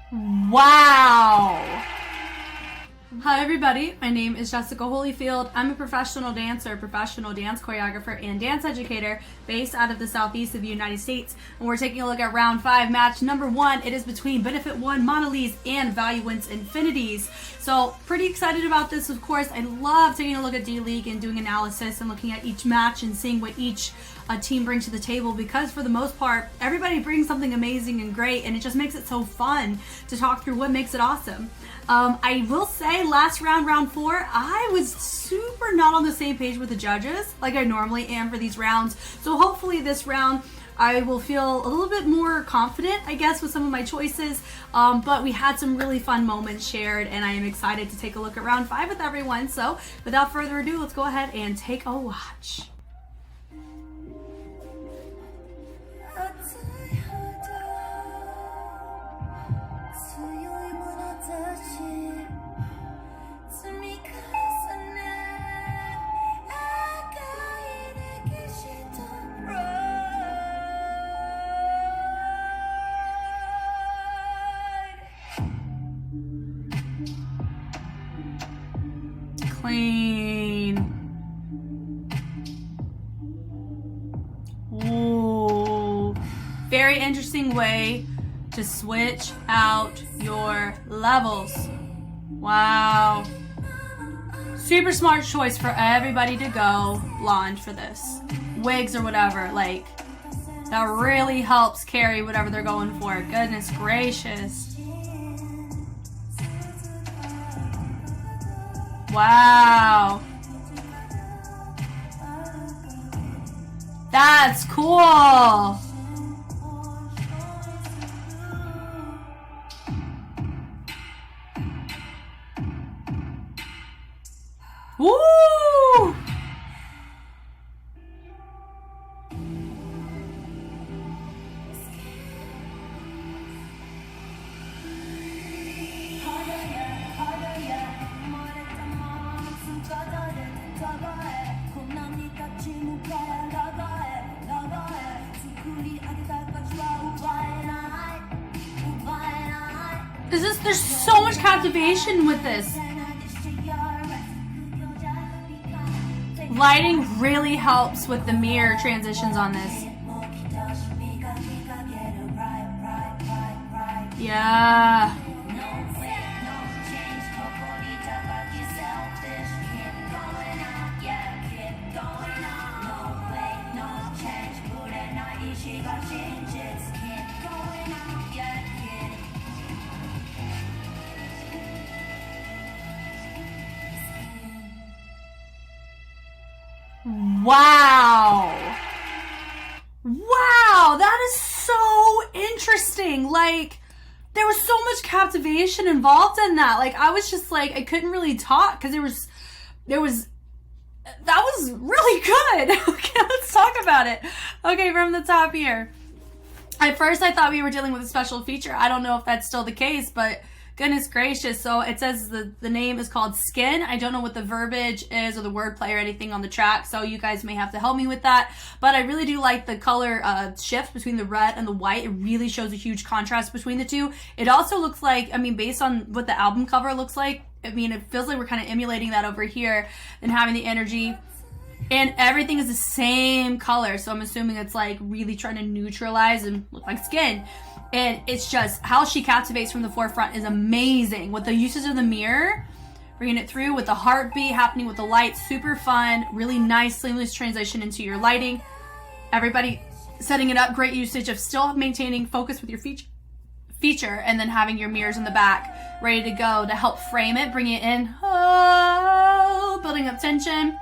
Wow. Hi everybody, my name is Jessica Holyfield. I'm a professional dancer, professional dance choreographer, and dance educator based out of the southeast of the United States. And we're taking a look at round 5, match number 1. It is between Benefit 1 MONOLIZ and Valuence Infinities. So pretty excited about this, of course. I love taking a look at D.LEAGUE and doing analysis and looking at each match and seeing what each team brings to the table, because for the most part, everybody brings something amazing and great, and it just makes it so fun to talk through what makes it awesome. I will say last round, round 4, I was super not on the same page with the judges like I normally am for these rounds. So hopefully this round I will feel a little bit more confident, I guess, with some of my choices. But we had some really fun moments shared, and I am excited to take a look at round 5 with everyone. So without further ado, let's go ahead and take a watch. Clean. Ooh. Very interesting way to switch out your levels. Wow. Super smart choice for everybody to go blonde for this. Wigs or whatever, like, that really helps carry whatever they're going for. Goodness gracious. Wow. That's cool. Woo! There's so much captivation with this. Lighting really helps with the mirror transitions on this. Yeah. Wow. Wow, that is so interesting. Like, there was so much captivation involved in that. Like, I was just like, I couldn't really talk because that was really good. Okay, let's talk about it. Okay, from the top here. At first, I thought we were dealing with a special feature. I don't know if that's still the case, but goodness gracious. So it says the name is called Skin. I don't know what the verbiage is or the wordplay or anything on the track, so you guys may have to help me with that. But I really do like the color shift between the red and the white. It really shows a huge contrast between the two. It also looks like, I mean, based on what the album cover looks like, I mean, it feels like we're kind of emulating that over here and having the energy. And everything is the same color, so I'm assuming it's like really trying to neutralize and look like skin. And it's just how she captivates from the forefront is amazing. With the uses of the mirror, bringing it through with the heartbeat happening with the light, super fun, really nice, seamless transition into your lighting. Everybody setting it up, great usage of still maintaining focus with your feature and then having your mirrors in the back ready to go to help frame it, bring it in, oh, building up tension.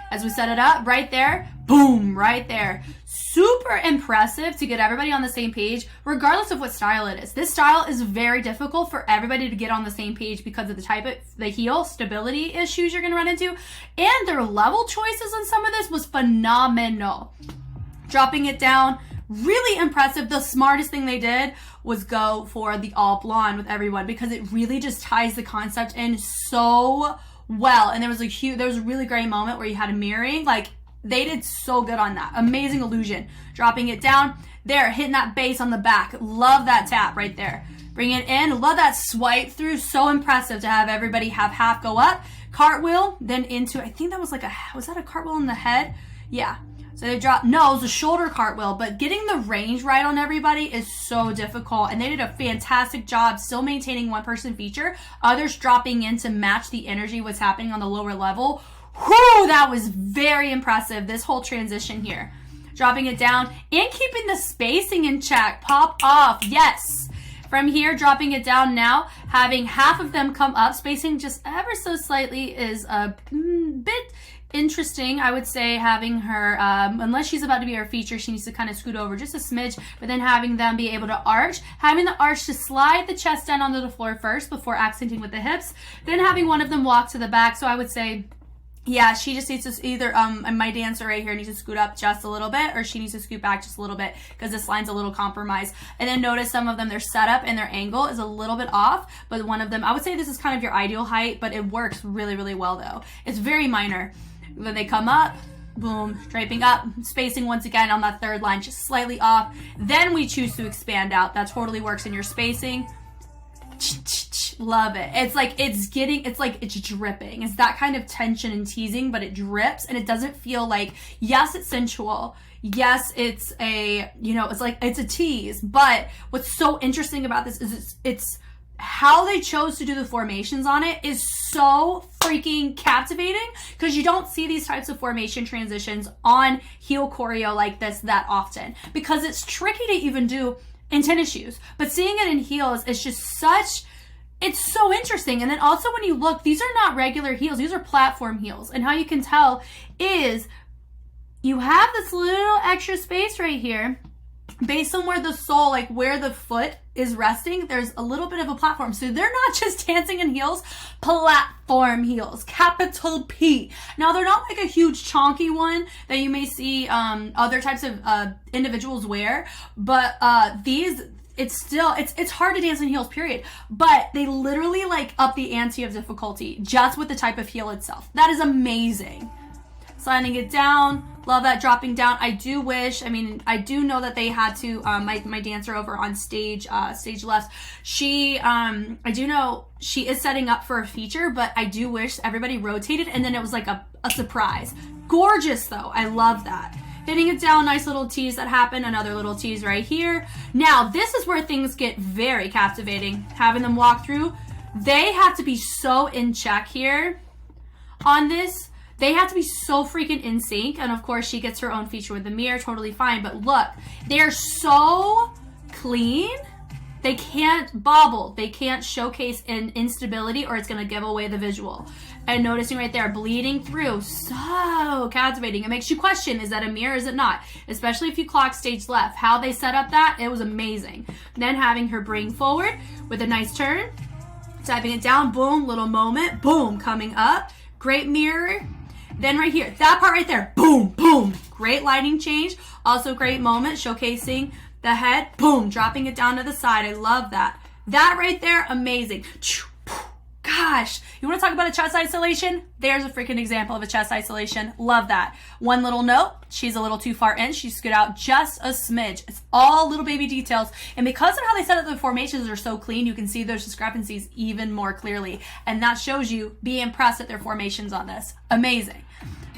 As we set it up, right there, boom, right there. Super impressive to get everybody on the same page, regardless of what style it is. This style is very difficult for everybody to get on the same page because of the type of the heel stability issues you're gonna run into. And their level choices on some of this was phenomenal. Dropping it down, really impressive. The smartest thing they did was go for the all blonde with everyone because it really just ties the concept in so well. And there was a really great moment where you had a mirroring, like they did so good on that. Amazing illusion. Dropping it down there, hitting that bass on the back. Love that tap right there. Bring it in. Love that swipe through. So impressive to have everybody have half go up. Cartwheel, then into, I think that was like was that a cartwheel in the head? Yeah. So they dropped, no, it was a shoulder cartwheel, but getting the range right on everybody is so difficult. And they did a fantastic job still maintaining one person feature, others dropping in to match the energy what's happening on the lower level. Whew, that was very impressive, this whole transition here. Dropping it down and keeping the spacing in check. Pop off, yes. From here, dropping it down now, having half of them come up, spacing just ever so slightly is a bit interesting, I would say. Having her, unless she's about to be her feature, she needs to kind of scoot over just a smidge, but then having them be able to arch, having the arch to slide the chest down onto the floor first before accenting with the hips, then having one of them walk to the back. So I would say, yeah, she just needs to either, my dancer right here needs to scoot up just a little bit, or she needs to scoot back just a little bit because this line's a little compromised. And then notice some of them, their setup and their angle is a little bit off, but one of them, I would say this is kind of your ideal height, but it works really, really well though. It's very minor. Then they come up, boom, draping up, spacing once again on that third line, just slightly off. Then we choose to expand out. That totally works in your spacing. Love it. It's like it's dripping. It's that kind of tension and teasing, but it drips and it doesn't feel like, yes, it's sensual. Yes, it's a, it's a tease. But what's so interesting about this is it's how they chose to do the formations on it is so freaking captivating, because you don't see these types of formation transitions on heel choreo like this that often, because it's tricky to even do in tennis shoes, but seeing it in heels is just it's so interesting. And then also when you look, these are not regular heels, these are platform heels. And how you can tell is you have this little extra space right here based on where the sole, like where the foot is resting, there's a little bit of a platform. So they're not just dancing in heels, platform heels, capital P. Now they're not like a huge chonky one that you may see other types of individuals wear, but these, it's hard to dance in heels, period. But they literally like up the ante of difficulty just with the type of heel itself. That is amazing. Sliding it down, love that dropping down. I do know that they had to, my dancer over on stage left, I do know she is setting up for a feature, but I do wish everybody rotated and then it was like a surprise. Gorgeous though, I love that. Hitting it down, nice little tease that happened, another little tease right here. Now, this is where things get very captivating. Having them walk through, they have to be so in check here on this. They have to be so freaking in sync. And of course, she gets her own feature with the mirror, totally fine. But look, they're so clean. They can't bobble. They can't showcase an instability or it's going to give away the visual. And noticing right there, bleeding through, so captivating. It makes you question, is that a mirror, is it not? Especially if you clock stage left. How they set up that, it was amazing. Then having her bring forward with a nice turn, tapping it down, boom, little moment, boom, coming up. Great mirror. Then right here, that part right there, boom, boom. Great lighting change. Also great moment, showcasing the head, boom, dropping it down to the side. I love that. That right there, amazing. Gosh, you want to talk about a chest isolation? There's a freaking example of a chest isolation. Love that. One little note, she's a little too far in. She scoot out just a smidge. It's all little baby details. And because of how they set up the formations are so clean, you can see those discrepancies even more clearly. And that shows you, be impressed at their formations on this. Amazing.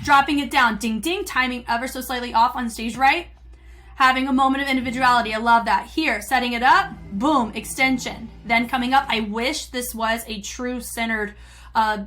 Dropping it down, ding, ding, timing ever so slightly off on stage right. Having a moment of individuality. I love that. Here, setting it up, boom, extension. Then coming up, I wish this was a true centered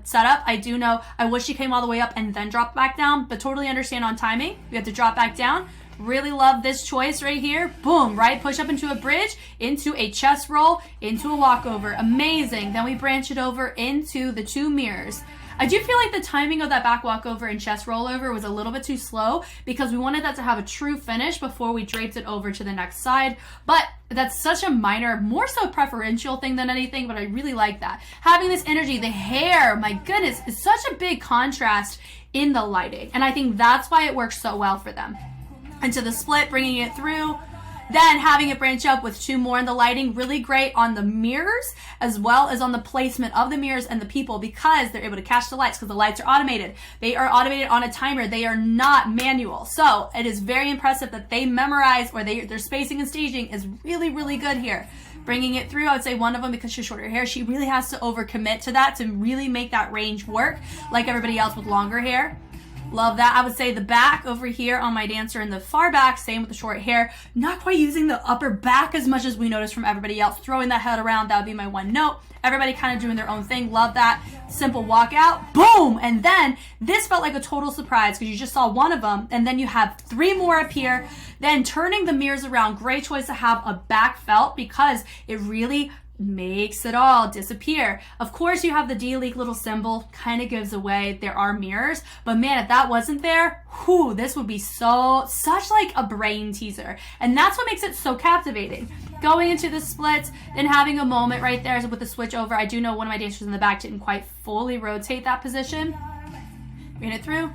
setup. I do know, I wish she came all the way up and then dropped back down, but totally understand on timing. We have to drop back down. Really love this choice right here. Boom, right? Push up into a bridge, into a chest roll, into a walkover. Amazing. Then we branch it over into the two mirrors. I do feel like the timing of that back walkover and chest rollover was a little bit too slow because we wanted that to have a true finish before we draped it over to the next side. But that's such a minor, more so preferential thing than anything, but I really like that. Having this energy, the hair, my goodness, is such a big contrast in the lighting. And I think that's why it works so well for them. Into the split, bringing it through. Then having it branch up with two more in the lighting, really great on the mirrors as well as on the placement of the mirrors and the people because they're able to catch the lights because the lights are automated. They are automated on a timer. They are not manual. So it is very impressive that they memorize or their spacing and staging is really, really good here. Bringing it through, I would say one of them, because she's shorter hair, she really has to overcommit to that to really make that range work like everybody else with longer hair. Love that. I would say the back over here on my dancer in the far back, same with the short hair. Not quite using the upper back as much as we noticed from everybody else. Throwing that head around, that would be my one note. Everybody kind of doing their own thing. Love that. Simple walkout. Boom! And then this felt like a total surprise because you just saw one of them, and then you have 3 more up here. Then turning the mirrors around. Great choice to have a back felt because it really makes it all disappear. Of course, you have the D.LEAGUE little symbol, kind of gives away there are mirrors, but man, if that wasn't there, whew, this would be such like a brain teaser. And that's what makes it so captivating. Going into the splits, then having a moment right there with the switch over. I do know one of my dancers in the back didn't quite fully rotate that position. Bring it through.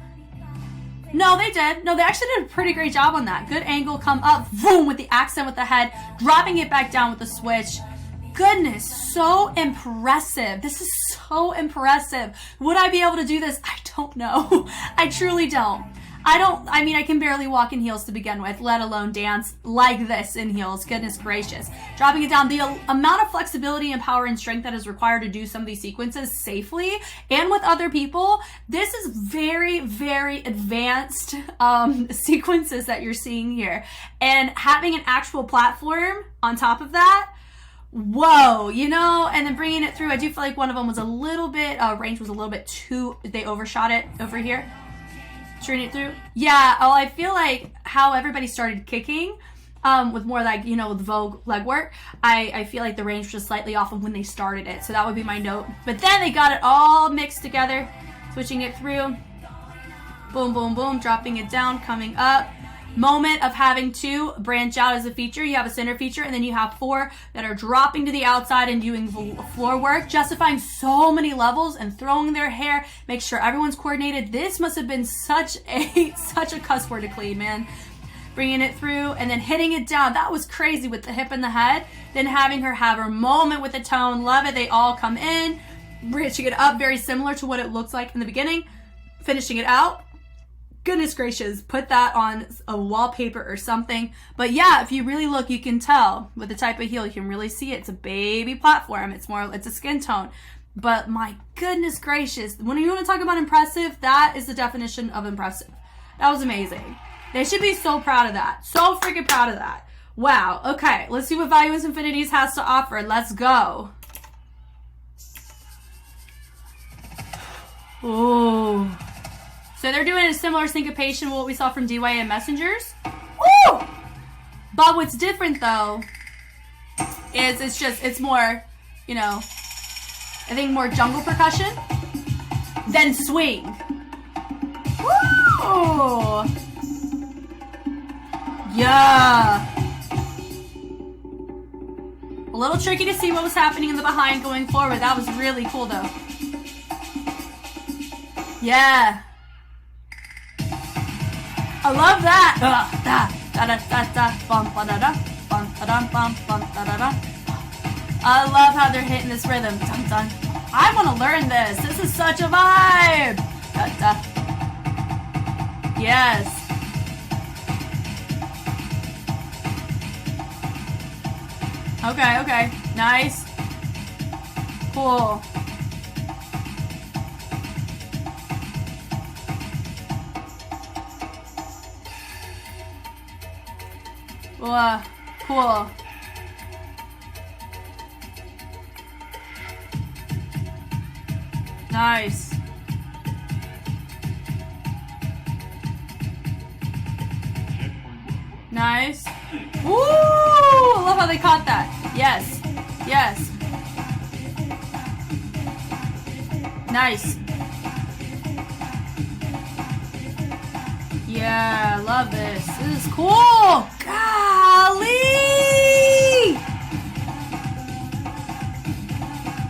No, they did. No, they actually did a pretty great job on that. Good angle, come up, boom, with the accent with the head, dropping it back down with the switch. Goodness, so impressive. This is so impressive. Would I be able to do this? I don't know. I truly don't. I mean, I can barely walk in heels to begin with, let alone dance like this in heels. Goodness gracious. Dropping it down, the amount of flexibility and power and strength that is required to do some of these sequences safely and with other people, this is very, very advanced sequences that you're seeing here. And having an actual platform on top of that, whoa, you know, and then bringing it through. I do feel like one of them was a little bit, range was a little bit too, they overshot it over here. Turning it through. Yeah, oh, I feel like how everybody started kicking with more like, you know, with Vogue leg work, I feel like the range was just slightly off of when they started it. So that would be my note. But then they got it all mixed together, switching it through. Boom, boom, boom, dropping it down, coming up. Moment of having 2 branch out as a feature. You have a center feature, and then you have 4 that are dropping to the outside and doing floor work, justifying so many levels and throwing their hair. Make sure everyone's coordinated. This must have been such a cuss word to clean, man. Bringing it through and then hitting it down. That was crazy with the hip and the head. Then having her have her moment with the tone. Love it. They all come in. Bridging it up, very similar to what it looks like in the beginning. Finishing it out. Goodness gracious, put that on a wallpaper or something. But yeah, if you really look, you can tell with the type of heel, you can really see it. It's a baby platform. It's a skin tone. But my goodness gracious, when you want to talk about impressive, that is the definition of impressive. That was amazing. They should be so proud of that. So freaking proud of that. Wow. Okay, let's see what Valuence Infinities has to offer. Let's go. Ooh. So they're doing a similar syncopation to what we saw from DY and Messengers. Woo! But what's different though is it's more, you know, I think more jungle percussion than swing. Woo! Yeah. A little tricky to see what was happening in the behind going forward. That was really cool though. Yeah. I love that. I love how they're hitting this rhythm. Dun, dun. I want to learn this. This is such a vibe. Yes. Okay, okay. Nice. Cool. Cool. Nice. Nice. Woo! I love how they caught that. Yes. Yes. Nice. Yeah, love this. This is cool. Golly!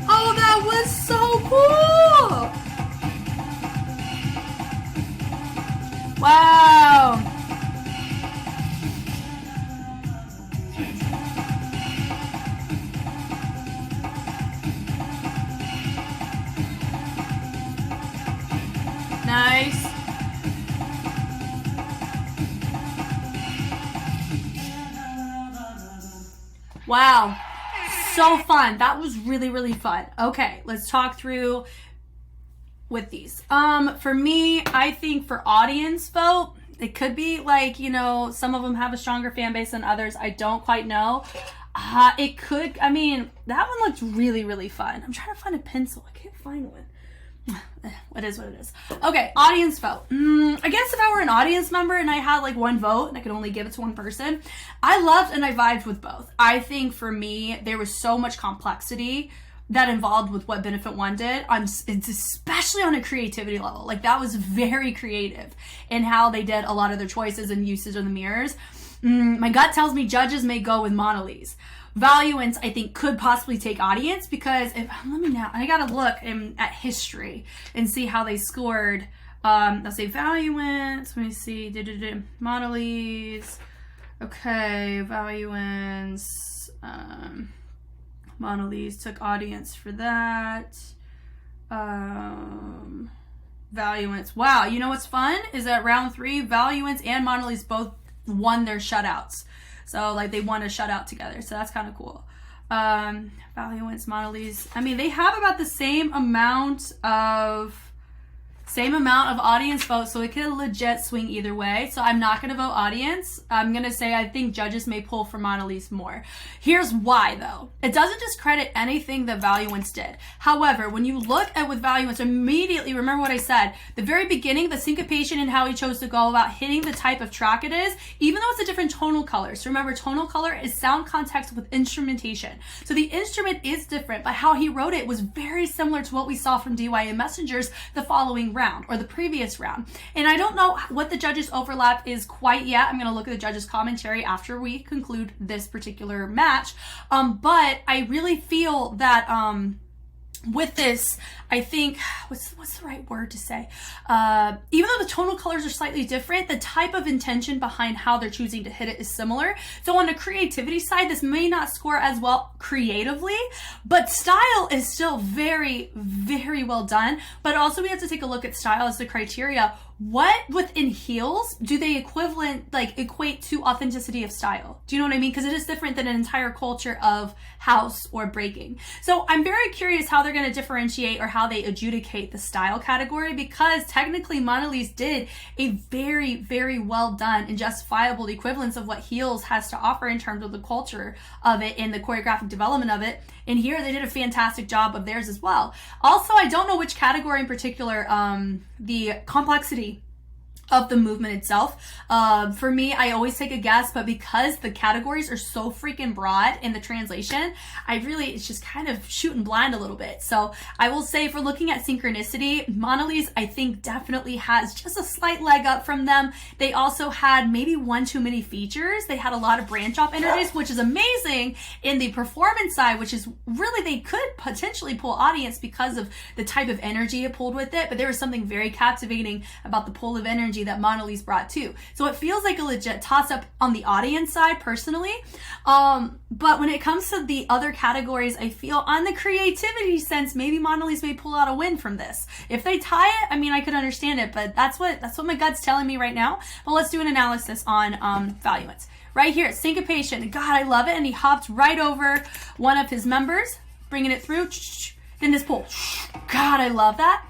Oh, that was so cool! Wow! Nice. Wow. so fun. That was really, really fun. Okay, let's talk through with these. For me, I think for audience vote, it could be like, you know, some of them have a stronger fan base than others. I don't quite know. It could, I mean, that one looked really, really fun. I'm trying to find a pencil. I can't find one. What is what it is. Okay, audience vote. I guess if I were an audience member and I had like one vote and I could only give it to one person, I loved and I vibed with both. I think for me, there was so much complexity that involved with what Benefit One did, especially on a creativity level. Like that was very creative in how they did a lot of their choices and usage of the mirrors. My gut tells me judges may go with MONOLIZ. Valuance, I think, could possibly take audience because I gotta look at history and see how they scored. Let's say Valuance. Let me see. MONOLIZ. Okay, Valuance. MONOLIZ took audience for that. Valuance. Wow, you know what's fun is that round 3, Valuance and MONOLIZ both won their shutouts. So like they won a shutout together. So that's kind of cool. Valuance, MONOLIZ. I mean, they have about the same amount of audience votes, so it could legit swing either way. So I'm not going to vote audience. I'm going to say I think judges may pull for MONOLIZ more. Here's why, though. It doesn't discredit anything that Valuance did. However, when you look at with Valuance, immediately remember what I said. The very beginning, the syncopation and how he chose to go about hitting the type of track it is, even though it's a different tonal color. So remember, tonal color is sound context with instrumentation. So the instrument is different, but how he wrote it was very similar to what we saw from DYA Messengers the following round or the previous round. And I don't know what the judges overlap is quite yet. I'm going to look at the judges commentary after we conclude this particular match. But I really feel that with this, I think, what's the right word to say? Even though the tonal colors are slightly different, the type of intention behind how they're choosing to hit it is similar. So on the creativity side, this may not score as well creatively, but style is still very, very well done. But also we have to take a look at style as the criteria. What within heels do they equate to authenticity of style? Do you know what I mean? Because it is different than an entire culture of house or breaking. So I'm very curious how they're going to differentiate or how they adjudicate the style category, because technically MONOLIZ did a very, very well done and justifiable equivalence of what heels has to offer in terms of the culture of it and the choreographic development of it. And here they did a fantastic job of theirs as well. Also, I don't know which category in particular, the complexity of the movement itself. For me, I always take a guess, but because the categories are so freaking broad in the translation, it's just kind of shooting blind a little bit. So I will say, if we're looking at synchronicity, MONOLIZ, I think, definitely has just a slight leg up from them. They also had maybe one too many features. They had a lot of branch off energies, which is amazing in the performance side, which is really, they could potentially pull audience because of the type of energy it pulled with it. But there was something very captivating about the pull of energy that MONOLIZ brought too. So it feels like a legit toss up on the audience side personally. But when it comes to the other categories, I feel on the creativity sense, maybe MONOLIZ may pull out a win from this. If they tie it, I mean, I could understand it, but that's what my gut's telling me right now. But let's do an analysis on Valuance. Right here, syncopation. God, I love it. And he hopped right over one of his members, bringing it through. Then this pull. God, I love that.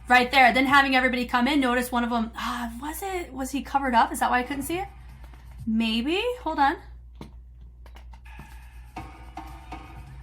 Right there. Then having everybody come in. Notice one of them, was he covered up? Is that why I couldn't see it? Maybe. Hold on.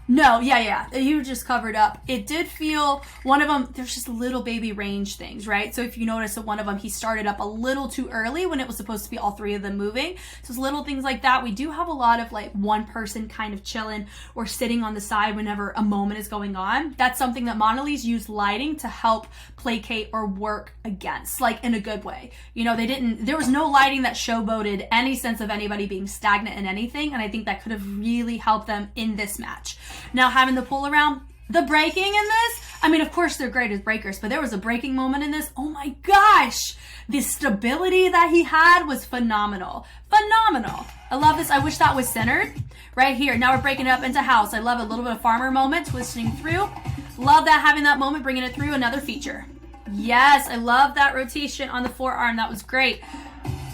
No, yeah. You were just covered up. It did feel, one of them, there's just little baby range things, right? So if you notice that one of them, he started up a little too early when it was supposed to be all three of them moving. So it's little things like that. We do have a lot of like one person kind of chilling or sitting on the side whenever a moment is going on. That's something that MONOLIZ used lighting to help placate or work against, like in a good way. You know, there was no lighting that showboated any sense of anybody being stagnant in anything. And I think that could have really helped them in this match. Now, having the pull around, the breaking in this, I mean, of course they're great as breakers, but there was a breaking moment in this. Oh my gosh. The stability that he had was phenomenal. Phenomenal. I love this. I wish that was centered right here. Now we're breaking it up into house. I love a little bit of farmer moment, twisting through. Love that, having that moment, bringing it through. Another feature. Yes, I love that rotation on the forearm. That was great.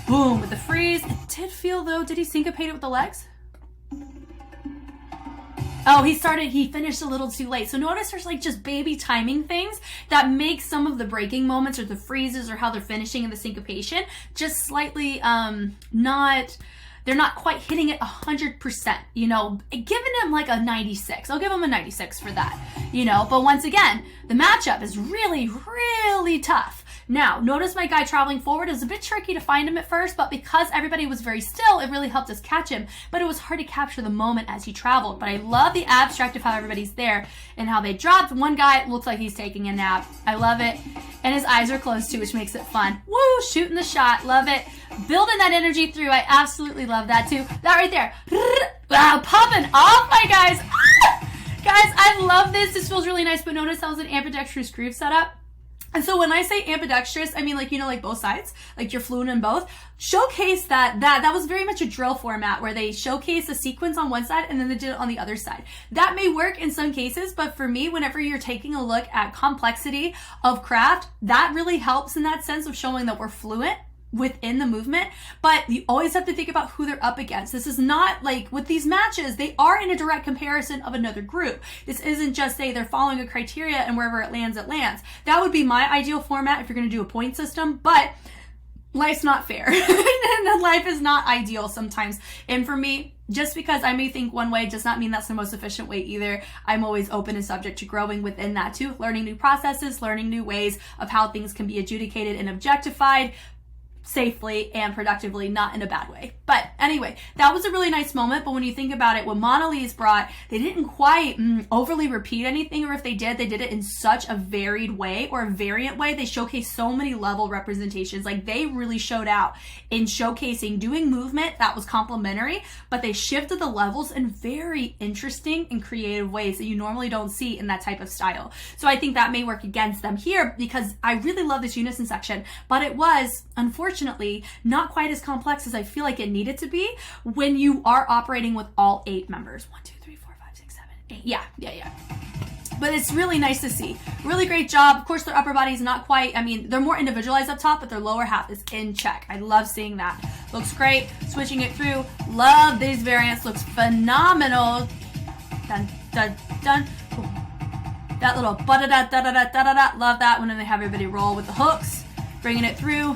Boom, with the freeze. It did feel, though, did he syncopate it with the legs? Oh, he finished a little too late. So notice there's like just baby timing things that make some of the breaking moments or the freezes or how they're finishing in the syncopation just slightly they're not quite hitting it 100%, you know, giving him like a 96. I'll give him a 96 for that, you know, but once again, the matchup is really, really tough. Now, notice my guy traveling forward. It was a bit tricky to find him at first, but because everybody was very still, it really helped us catch him, but it was hard to capture the moment as he traveled. But I love the abstract of how everybody's there and how they dropped. One guy looks like he's taking a nap. I love it. And his eyes are closed too, which makes it fun. Woo, shooting the shot. Love it. Building that energy through. I absolutely love that too. That right there. Wow, popping off, my guys. Guys, I love this. This feels really nice, but notice that was an ambidextrous groove setup. And so when I say ambidextrous, I mean like, you know, like both sides, like you're fluent in both. Showcase that was very much a drill format where they showcase a sequence on one side and then they did it on the other side. That may work in some cases, but for me, whenever you're taking a look at complexity of craft, that really helps in that sense of showing that we're fluent within the movement, but you always have to think about who they're up against. This is not like with these matches, they are in a direct comparison of another group. This isn't just say they're following a criteria and wherever it lands, it lands. That would be my ideal format if you're going to do a point system, but life's not fair. And life is not ideal sometimes. And for me, just because I may think one way does not mean that's the most efficient way either. I'm always open and subject to growing within that too, learning new processes, learning new ways of how things can be adjudicated and objectified safely and productively, not in a bad way. But anyway, that was a really nice moment. But when you think about it, what MONOLIZ brought, they didn't quite overly repeat anything, or if they did it in such a varied way or a variant way. They showcased so many level representations. Like they really showed out in showcasing doing movement that was complementary, but they shifted the levels in very interesting and creative ways that you normally don't see in that type of style. So I think that may work against them here because I really love this unison section, but it was unfortunately not quite as complex as I feel like it needed to be when you are operating with all 8 members. 1, 2, 3, 4, 5, 6, 7, 8. Yeah. But it's really nice to see. Really great job. Of course, their upper body is not quite, I mean, they're more individualized up top, but their lower half is in check. I love seeing that. Looks great. Switching it through. Love these variants. Looks phenomenal. Dun, dun, dun. Ooh. That little ba-da-da-da-da-da-da-da. Love that when they have everybody roll with the hooks. Bringing it through.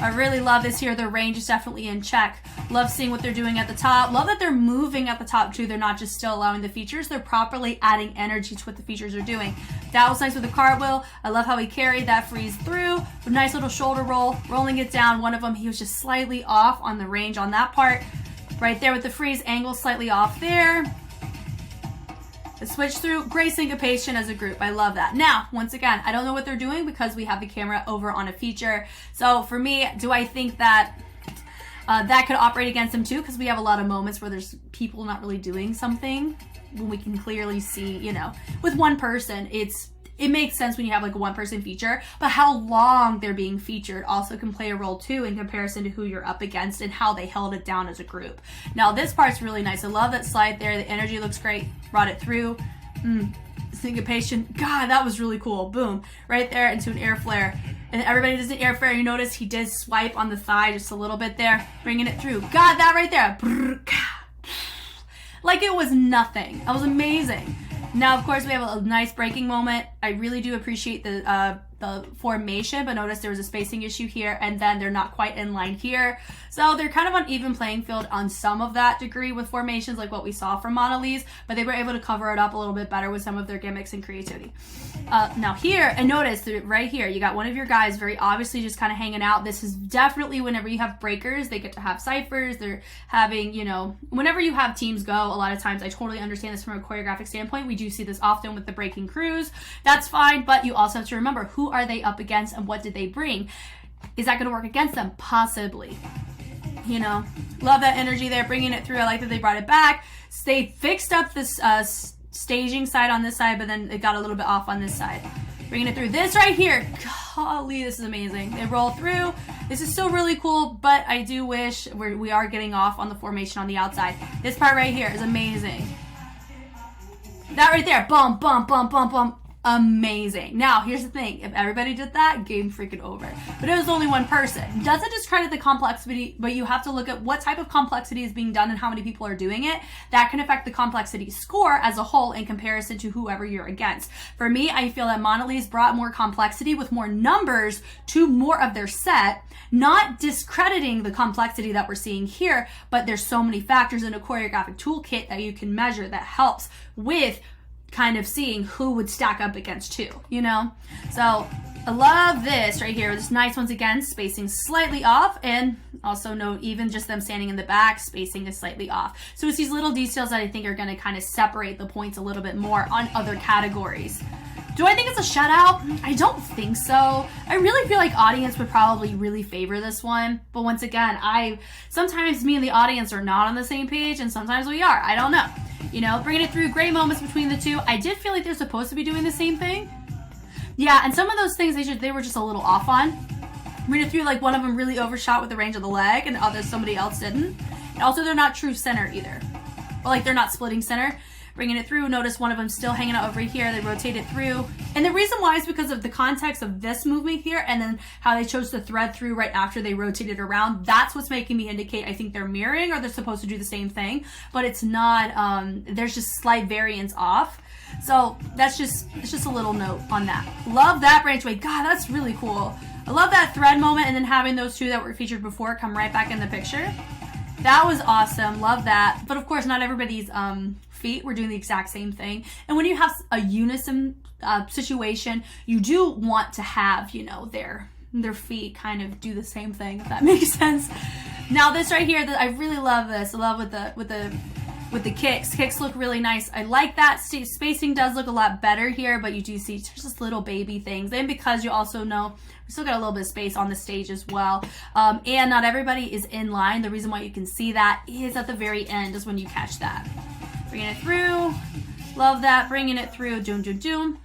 I really love this here. Their range is definitely in check. Love seeing what they're doing at the top. Love that they're moving at the top too. They're not just still allowing the features. They're properly adding energy to what the features are doing. That was nice with the cartwheel. I love how he carried that freeze through. A nice little shoulder roll, rolling it down. One of them, he was just slightly off on the range on that part. Right there with the freeze, angle slightly off there. The switch through, great syncopation as a group. I love that. Now, once again, I don't know what they're doing because we have the camera over on a feature. So for me, do I think that that could operate against them too? Because we have a lot of moments where there's people not really doing something when we can clearly see, you know, with one person, it makes sense when you have like a one-person feature, but how long they're being featured also can play a role too in comparison to who you're up against and how they held it down as a group. Now this part's really nice. I love that slide there. The energy looks great. Brought it through. Syncopation. God, that was really cool. Boom. Right there into an air flare. And everybody does an air flare. You notice he did swipe on the thigh just a little bit there. Bringing it through. God, that right there. Like it was nothing. That was amazing. Now, of course, we have a nice breaking moment. I really do appreciate the formation, but notice there was a spacing issue here, and then they're not quite in line here. So they're kind of on even playing field on some of that degree with formations like what we saw from MONOLIZ, but they were able to cover it up a little bit better with some of their gimmicks and creativity. Now here, and notice that right here, you got one of your guys very obviously just kind of hanging out. This is definitely whenever you have breakers, they get to have ciphers. They're having, you know, whenever you have teams go, a lot of times, I totally understand this from a choreographic standpoint. We do see this often with the breaking crews. That's fine, but you also have to remember, who are they up against and what did they bring? Is that going to work against them? Possibly. You know, love that energy there, bringing it through. I like that they brought it back. They fixed up this staging side on this side, but then it got a little bit off on this side. Bringing it through. This right here, golly, this is amazing. They roll through. This is still really cool, but I do wish we are getting off on the formation on the outside. This part right here is amazing. That right there, bump, bump, bump, bump, bump. amazing. Now, here's the thing. If everybody did that, game freaking over. But it was only one person. Doesn't discredit the complexity, but you have to look at what type of complexity is being done and how many people are doing it. That can affect the complexity score as a whole in comparison to whoever you're against. For me, I feel that MONOLIZ brought more complexity with more numbers to more of their set, not discrediting the complexity that we're seeing here, but there's so many factors in a choreographic toolkit that you can measure that helps with kind of seeing who would stack up against who, you know? So I love this right here. This nice, once again, spacing slightly off, and also note even just them standing in the back, spacing is slightly off. So it's these little details that I think are going to kind of separate the points a little bit more on other categories. Do I think it's a shutout? I don't think so. I really feel like audience would probably really favor this one. But once again, sometimes me and the audience are not on the same page, and sometimes we are. I don't know. You know, bringing it through, great moments between the two. I did feel like they're supposed to be doing the same thing. Yeah, and some of those things they were just a little off on. Bringing it through, like one of them really overshot with the range of the leg, and somebody else didn't. And also, they're not true center either. Or like they're not splitting center. Bringing it through, notice one of them still hanging out over here. They rotate it through. And the reason why is because of the context of this movement here and then how they chose to thread through right after they rotated around. That's what's making me indicate I think they're mirroring or they're supposed to do the same thing, but it's not, there's just slight variance off. So it's just a little note on that. Love that branch way. God, that's really cool. I love that thread moment and then having those two that were featured before come right back in the picture. That was awesome. Love that. But of course, not everybody's feet were doing the exact same thing. And when you have a unison situation, you do want to have, you know, their feet kind of do the same thing, if that makes sense. Now this right here, I really love this. I love with the kicks. Kicks look really nice. I like that. Spacing does look a lot better here, but you do see just little baby things. And because you also know we still got a little bit of space on the stage as well. And not everybody is in line. The reason why you can see that is at the very end is when you catch that. Bringing it through. Love that. Bringing it through. Doom, doom, doom.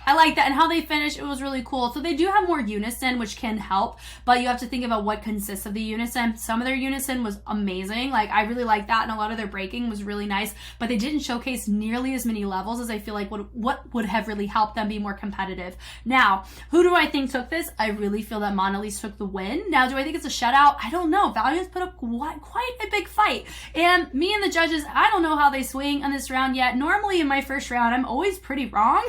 I like that. And how they finish, it was really cool. So they do have more unison, which can help, but you have to think about what consists of the unison. Some of their unison was amazing. Like, I really like that, and a lot of their breaking was really nice, but they didn't showcase nearly as many levels as I feel like what would have really helped them be more competitive. Now, who do I think took this? I really feel that MONOLIZ took the win. Now, do I think it's a shutout? I don't know. Valuence put up quite a big fight. And me and the judges, I don't know how they swing on this round yet. Normally in my first round, I'm always pretty wrong.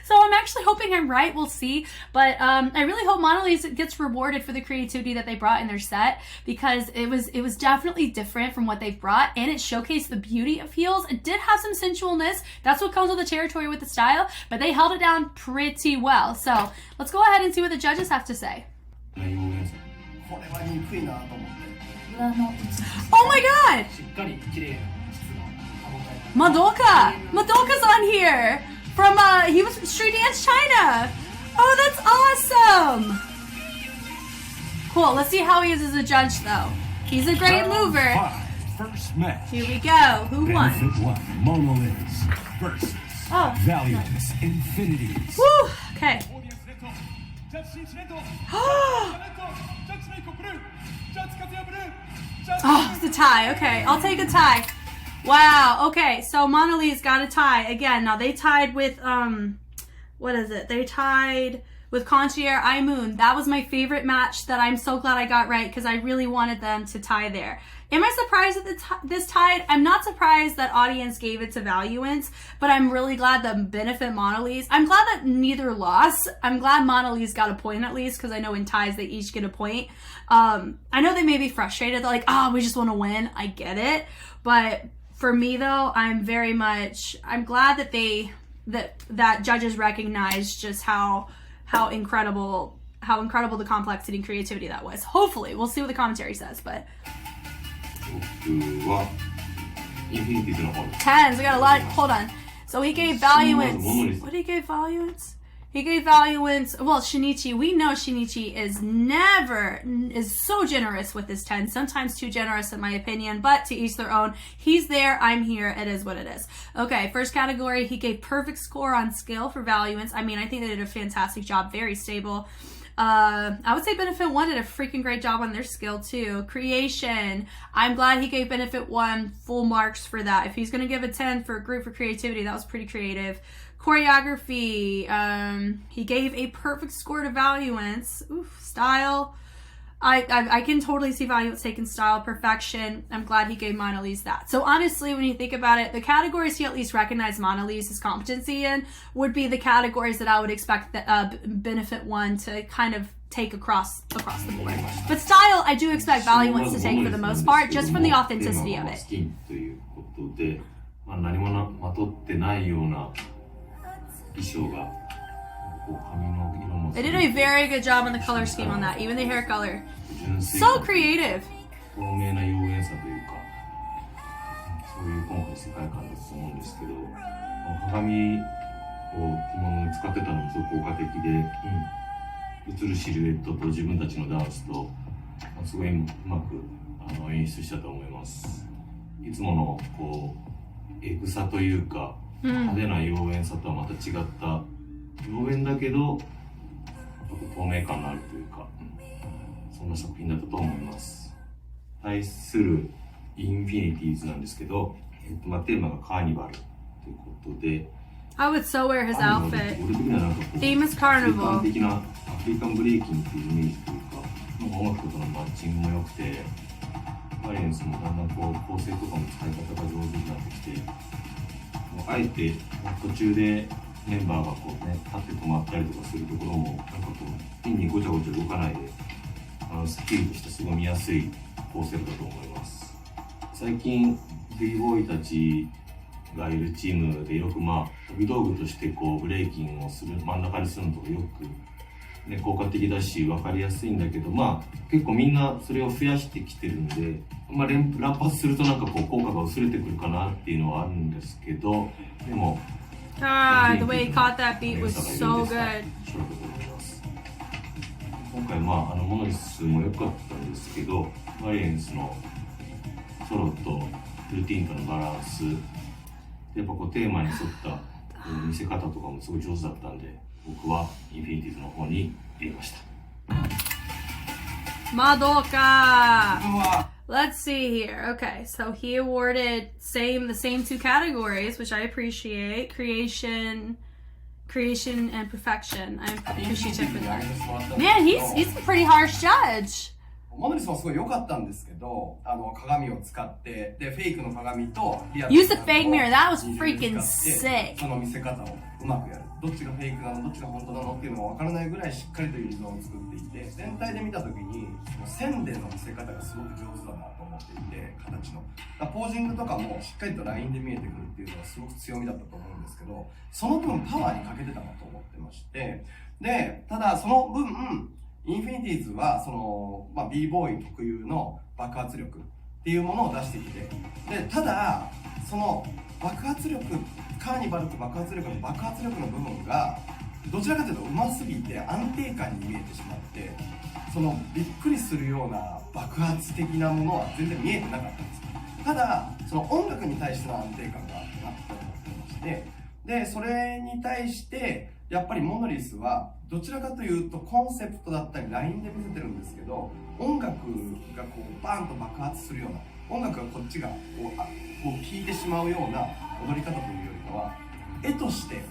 So I'm actually hoping I'm right. We'll see. But I really hope MONOLIZ gets rewarded for the creativity that they brought in their set, because it was definitely different from what they've brought, and it showcased the beauty of heels. It did have some sensualness. That's what comes with the territory with the style, but they held it down pretty well. So let's go ahead and see what the judges have to say. Oh my god! Madoka's on here! From, he was Street Dance China. Oh, that's awesome. Cool, let's see how he is as a judge, though. He's a great mover. First match. Here we go. Who won? MONOLIZ versus Valuence Infinities. Woo, okay. Oh, it's a tie. Okay, I'll take a tie. Wow, okay, so MONOLIZ got a tie. Again, now they tied with, what is it? They tied with Concierge Moon. That was my favorite match that I'm so glad I got right, because I really wanted them to tie there. Am I surprised that this tied? I'm not surprised that audience gave it to Valuence, but I'm really glad that benefit MONOLIZ. I'm glad that neither lost. I'm glad MONOLIZ got a point at least, because I know in ties they each get a point. I know they may be frustrated. They're like, oh, we just want to win. I get it. But for me though, I'm glad that that judges recognize just how incredible the complexity and creativity that was. Hopefully, we'll see what the commentary says, but 10s, we got a lot. Hold on. So he gave Valuence. What did he give Valuence? He gave Valuence. Well, Shinichi. We know Shinichi is so generous with his 10. Sometimes too generous, in my opinion. But to each their own. He's there. I'm here. It is what it is. Okay. First category. He gave perfect score on skill for Valuence. I mean, I think they did a fantastic job. Very stable. I would say Benefit 1 did a freaking great job on their skill too. Creation. I'm glad he gave Benefit 1 full marks for that. If he's going to give a 10 for a group for creativity, that was pretty creative. Choreography. He gave a perfect score to Valuence. Oof. Style. I can totally see Valuence taking style. Perfection. I'm glad he gave MONOLIZ that. So honestly, when you think about it, the categories he at least recognized MONOLIZ's competency in would be the categories that I would expect the Benefit 1 to kind of take across the board. But style, I do expect Valuence to take for the most part, just from the authenticity of it. They did a very good job on the color scheme on that, even the hair color. So creative. 透明な妖艶さというか、そういう今回世界観だと思うんですけど、鏡を着物に使ってたのもすごく効果的で、映るシルエットと自分たちのダンスとすごいうまく演出したと思います。いつものこうエグさというか、派手な妖艶さとはまた違った妖艶だけど透明感のあるというか、そんな作品だったと思います。対するインフィニティーズなんですけど、テーマがカーニバルということで、I would so wear his outfit. Theme is carnival. 的なアフリカンブレイキングっていうイメージというか、音楽とのマッチングも良くて、バイレンスもだんだんこう構成とかも使い方が上手になってきて、あえて途中でメンバーがこうね立って止まったりとかするところもなんかこう変にごちゃごちゃ動かないで、スッキリとしたすごい見やすい構成だと思います。最近 B ボーイたちがいるチームでよく飛び道具としてこうブレイキンをする真ん中にするのとかよく、ね、効果的だし分かりやすいんだけど、結構みんなそれを増やしてきてるんで、乱発するとなんかこう効果が薄れてくるかなっていうのはあるんですけど、でもthe way he caught that beat was so good. 今回モノリスも良かったんですけど、バリエンスのソロとルーティンとのバランス、やっぱこうテーマに沿った見せ方とかもすごい上手だったんで、僕はインフィニティズの方に入れました。Madoka! Let's see here. Okay, so he awarded the same two categories, which I appreciate. Creation and perfection. I appreciate it for that. Man, he's a pretty harsh judge. モノリスもすごい良かったんですけど、鏡を使って、で、フェイクの鏡とリアル Use the fake mirror. That was freaking sick. その見せ方をうまくやる。どっちがフェイクなの、どっちが本当なのっていうのが分からないぐらいしっかりという図を作っていて、全体で見たときに、線での見せ方がすごく上手だなと思っていて、形の。ポージングとかもしっかりとラインで見えてくるっていうのがすごく強みだったと思うんですけど、その分パワーに欠けてたなと思ってまして、で、ただその分、インフィニティーズはb ボーイ特有の爆発力っていうものを出してきて、でただその爆発力、カーニバルと爆発力の部分がどちらかというとうますぎて安定感に見えてしまって、そのびっくりするような爆発的なものは全然見えてなかったんです。ただその音楽に対しての安定感があったなと思ってまして、でそれに対してやっぱりモノリスはどちらかというとコンセプトだったりラインで見せてるんですけど、音楽がこうバーンと爆発するような、音楽がこっちがこう聴いてしまうような踊り方というよりかは絵として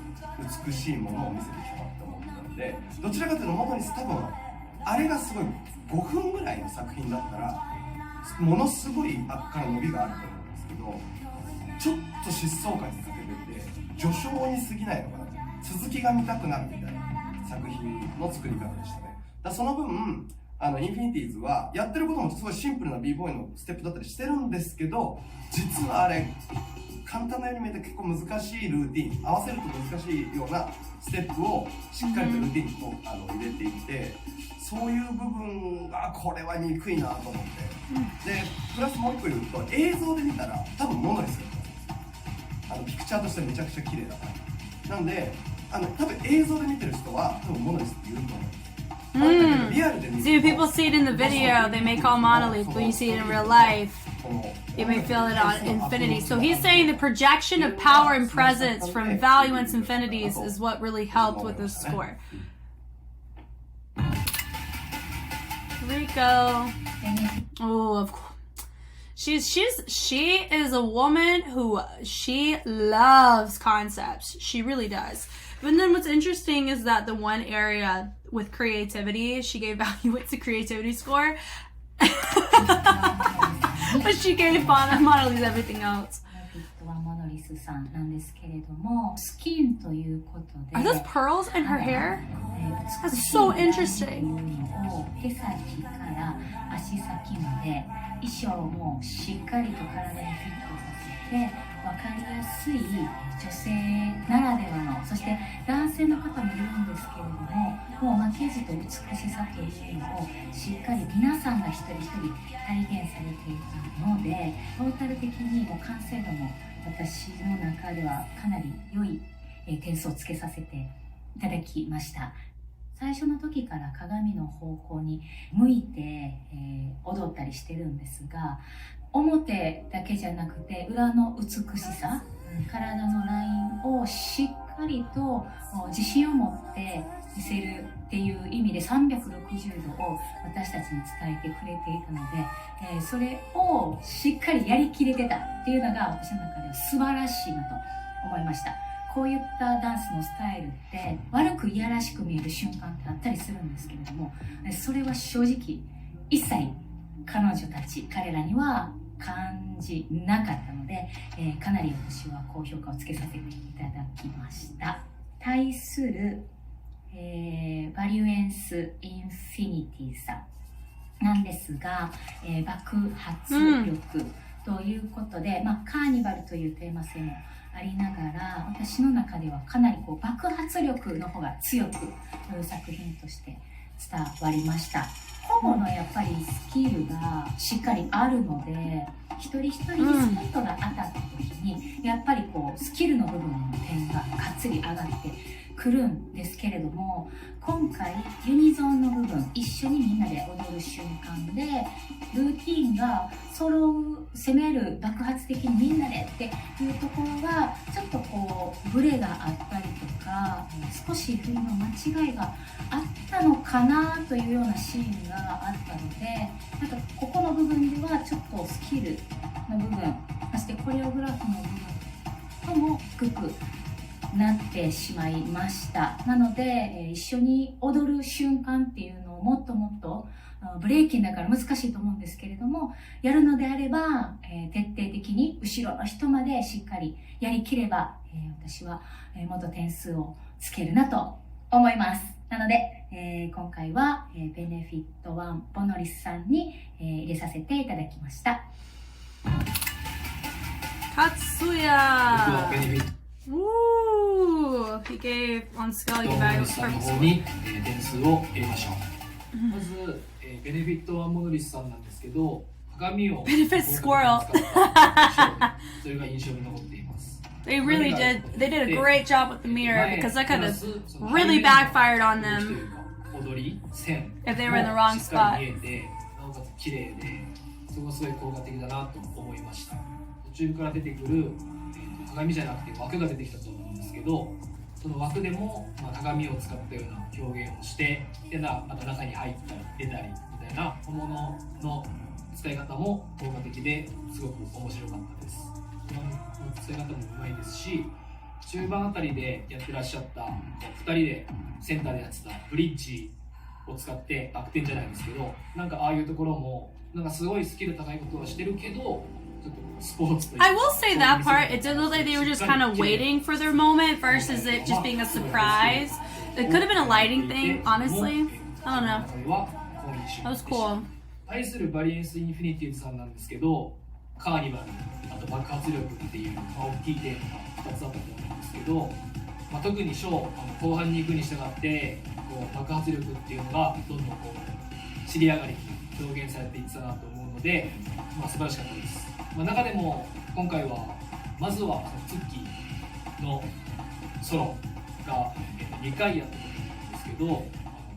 美しいものを見せてきたなって思ってたので、どちらかというとモノリス多分あれがすごい5分ぐらいの作品だったらものすごいあっから伸びがあると思うんですけど、ちょっと疾走感に欠けてて序章に過ぎないのかな、続きが見たくなるみたいな作品の作り方でしたね。その分インフィニティーズはやってることもすごいシンプルな b ボーイのステップだったりしてるんですけど、実はあれ簡単なように見えて結構難しいルーティン、合わせると難しいようなステップをしっかりとルーティンに入れていて、そういう部分がこれは憎いなと思って、でプラスもう一個言うと映像で見たら多分モノリスだったんです。ピクチャーとしてめちゃくちゃ綺麗だから。なんで多分映像で見てる人は多分モノリスって言うと思うんです。See, people see it in the video, they may call MONOLIZ, but you see it in real life, you may feel it on Infinity. So he's saying the projection of power and presence from Valuence Infinities is what really helped with this score. Rico. Oh, of course. She is a woman who she loves concepts. She really does. But then what's interesting is that the one area with creativity, she gave Valuence a creativity score. But she gave MONOLIZ everything else. Are those pearls in her hair? That's so interesting. 衣装もしっかりと体にフィットさせて分かりやすい女性ならではの、そして男性の方もいるんですけれども、もう負けじと美しさというのをしっかり皆さんが一人一人体現されていたので、トータル的にも完成度も私の中ではかなり良い点数をつけさせていただきました。最初の時から鏡の方向に向いて、踊ったりしてるんですが、表だけじゃなくて裏の美しさ、体のラインをしっかりと自信を持って見せるっていう意味で360度を私たちに伝えてくれていたので、それをしっかりやりきれてたっていうのが私の中では素晴らしいなと思いました。こういったダンスのスタイルって悪くいやらしく見える瞬間ってあったりするんですけれども、それは正直一切彼女たち彼らには感じなかったので、かなり私は高評価をつけさせていただきました。対する、Valuence Infinities さんなんですが、爆発力ということで、カーニバルというテーマ性もありながら、私の中ではかなり爆発力の方が強く作品として伝わりました。個々のやっぱりスキルがしっかりあるので、一人一人にスポットが当たった時に、やっぱりスキルの部分の点ががっつり上がってくるんですけれども、今回ユニゾンの部分一緒にみんなで踊る瞬間でルーティーンが揃う、攻める、爆発的にみんなでっていうところがちょっとブレがあったりとか、少し振りの間違いがあったのかなというようなシーンがあったので、なんかここの部分ではちょっとスキルの部分、そしてコレオグラフの部分とも低くなってしまいました。なので、一緒に踊る瞬間っていうのをもっともっとブレイキンだから難しいと思うんですけれども、やるのであれば、徹底的に後ろの人までしっかりやりきれば、私は、もっと点数をつけるなと思います。なので、今回は、ベネフィット1ボノリスさんに、入れさせていただきました。Katsuya! ベネフィット Ooh, he gave on scale you モ value ノリスさんの方に点数を入れましょう。まず、ベネフィットはモノリスさんなんですけど、鏡を Benefit squirrel. それが印象に残っています。They really did. They did a great job with the mirror because that could have really backfired on them 踊り、線 if they were in the wrong しっか spot. り見えて、なおかつ綺麗で、そこがすごい効果的だなと思いました。途中から出てくる鏡じゃなくて枠が出てきたと思うんですけど、その枠でも、鏡を使ったような表現をして、でまた中に入ったり出たりみたいな小物の使い方も効果的ですごく面白かったです。その使い方もうまいですし、中盤あたりでやってらっしゃった2人でセンターでやってたブリッジを使ってバク転じゃないですけど、なんかああいうところもなんかすごいスキル高いことはしてるけど、I will say that part, it did look like they were just kind of waiting for their moment versus it just being a surprise. It could have been a lighting thing, honestly. I don't know. That was cool. 対するバリエンスインフィニティズさんなんですけど、カーニバル、あと爆発力っていう、大きいテーマが2つあったと思うんですけど、特にショー、後半に行くに従って爆発力っていうのがどんどん尻上がりに表現されていってたなと思うので、素晴らしかったです。中でも今回はまずはツッキーのソロが2回やったと思うんですけど、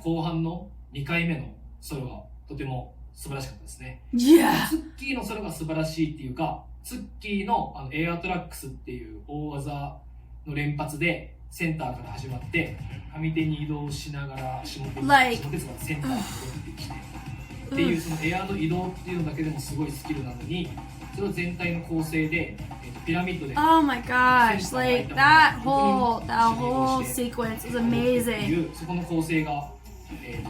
後半の2回目のソロがとても素晴らしかったですね。Yeah. ツッキーのソロが素晴らしいっていうか、ツッキーのエアトラックスっていう大技の連発でセンターから始まって上手に移動しながら下手がセンターに戻ってきて、っていうそのエアの移動っていうのだけでもすごいスキルなのに、それを全体の構成で、ピラミッドで Oh my gosh, like that whole sequence is amazing. そこの構成が、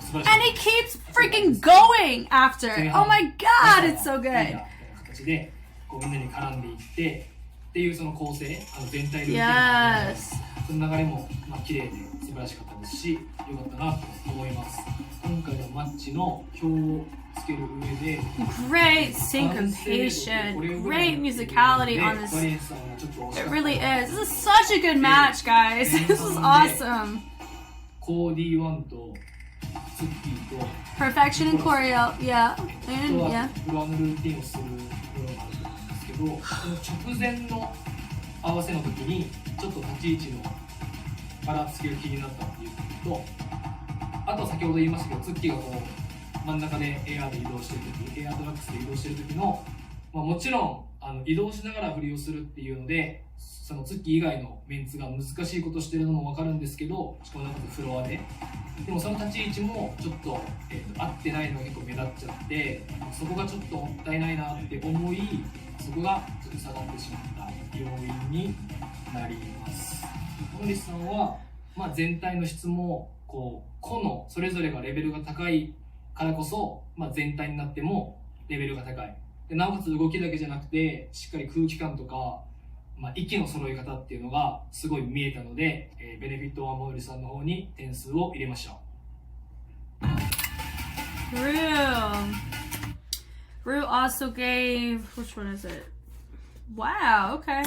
素晴らしい。 And it keeps freaking going after. Oh my god, it's so good. 形でこうみんなに絡んでいってっていうその構成、全体で Yes. その流れも綺麗で素晴らしかったですし、良かったなと思います。今回のマッチの表をつける上で Great syncopation, great musicality on this. It really is. This is such a good match, guys. This is awesome. コーディ1とツッキーと Perfection and choreo, yeah. あ And とは yeah. フロアのルーティンをするところがあると思うんですけど、その直前の合わせの時にちょっと立ち位置のばらつきが気になったっていうことと、あと先ほど言いましたけど、ツッキーがこう真ん中でエアーで移動してる時、エアートラックスで移動してる時の、もちろん移動しながら振りをするっていうので、そのツッキー以外のメンツが難しいことしてるのも分かるんですけど、しかもなんかフロアででもその立ち位置もちょっと、合ってないのが結構目立っちゃって、そこがちょっともったいないなって思い、そこがちょっと下がってしまった要因になります。モノリスさんは、全体の質もこう個のそれぞれがレベルが高いからこそ、全体になってもレベルが高いで、なおかつ動きだけじゃなくてしっかり空気感とか、息の揃い方っていうのがすごい見えたので、ベネフィットワンモノリさんの方に点数を入れました。Rue also gave, which one is it? Wow, okay.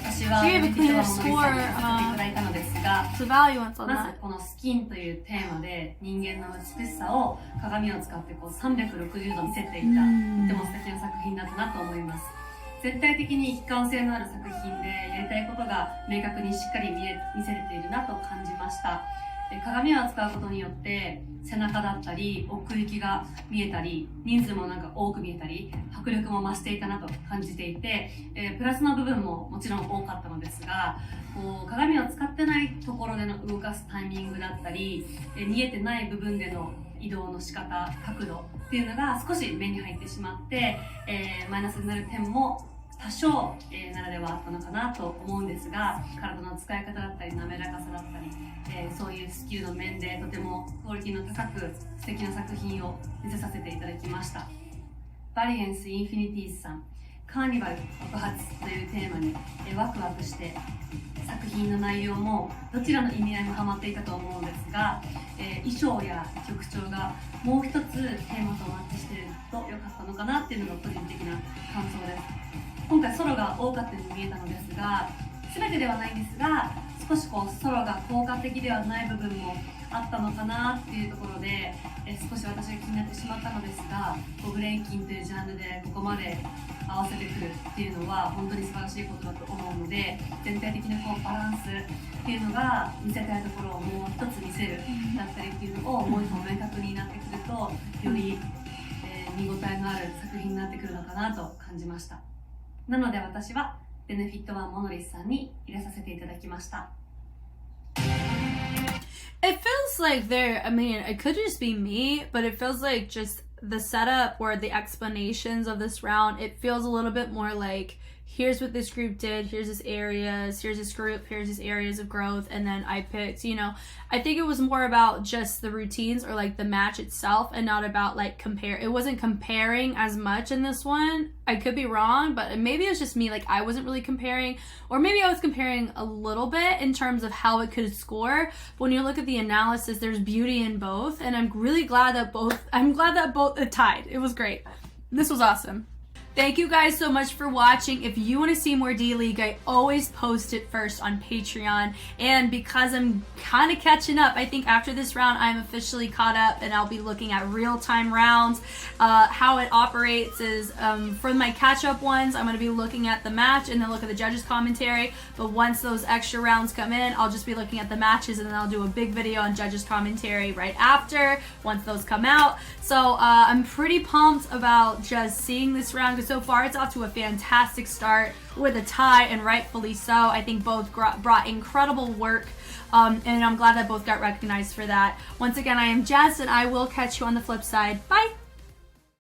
私はベネフィットワンモノリさんにさせていただいたのですが、 It's a Valuence on ま that. ずこのスキンというテーマで人間の美しさを鏡を使ってこう360度見せていた、とても素敵な作品だったなと思います。全体的に一貫性のある作品で、やりたいことが明確にしっかり見せれているなと感じました。鏡を使うことによって背中だったり奥行きが見えたり、人数もなんか多く見えたり、迫力も増していたなと感じていて、プラスの部分ももちろん多かったのですが、こう鏡を使ってないところでの動かすタイミングだったり、見えてない部分での移動の仕方、角度っていうのが少し目に入ってしまって、マイナスになる点も多少、ならではあったのかなと思うんですが、体の使い方だったり滑らかさだったり、そういうスキルの面でとてもクオリティの高く素敵な作品を見せさせていただきました。Valuence Infinities さん、カーニバル爆発というテーマに、ワクワクして作品の内容もどちらの意味合いもハマっていたと思うんですが、衣装や曲調がもう一つテーマとマッチしていると良かったのかなっていうのが個人的な感想です。今回ソロが多かったように見えたのですが、全てではないんですが、少しこうソロが効果的ではない部分もあったのかなっていうところで、少し私が気になってしまったのですが、ブレイキンというジャンルでここまで合わせてくるっていうのは本当に素晴らしいことだと思うので、全体的なこうバランスっていうのが見せたいところをもう一つ見せるだったりっていうのをもう一歩明確になってくると、より、見応えのある作品になってくるのかなと感じました。なので私はベネフィットワンモノリスさんに入れさせていただきました。It feels like I mean, it could just be me, but it feels like just the setup or the explanations of this round, it feels a little bit more like, here's what this group did, here's this areas, here's this group, here's these areas of growth, and then I picked, I think it was more about just the routines or like the match itself and not about like it wasn't comparing as much in this one. I could be wrong, but maybe it was just me, like I wasn't really comparing, or maybe I was comparing a little bit in terms of how it could score. But when you look at the analysis, there's beauty in both, and I'm glad that both tied. It was great. This was awesome. Thank you guys so much for watching. If you want to see more D.LEAGUE, I always post it first on Patreon. And because I'm kind of catching up, I think after this round, I'm officially caught up and I'll be looking at real-time rounds. How it operates is, for my catch-up ones, I'm going to be looking at the match and then look at the judges' commentary. But once those extra rounds come in, I'll just be looking at the matches and then I'll do a big video on judges' commentary right after, once those come out. So I'm pretty pumped about just seeing this round, because so far it's off to a fantastic start with a tie, and rightfully so. I think both brought incredible work, and I'm glad that both got recognized for that. Once again, I am Jess, and I will catch you on the flip side. Bye!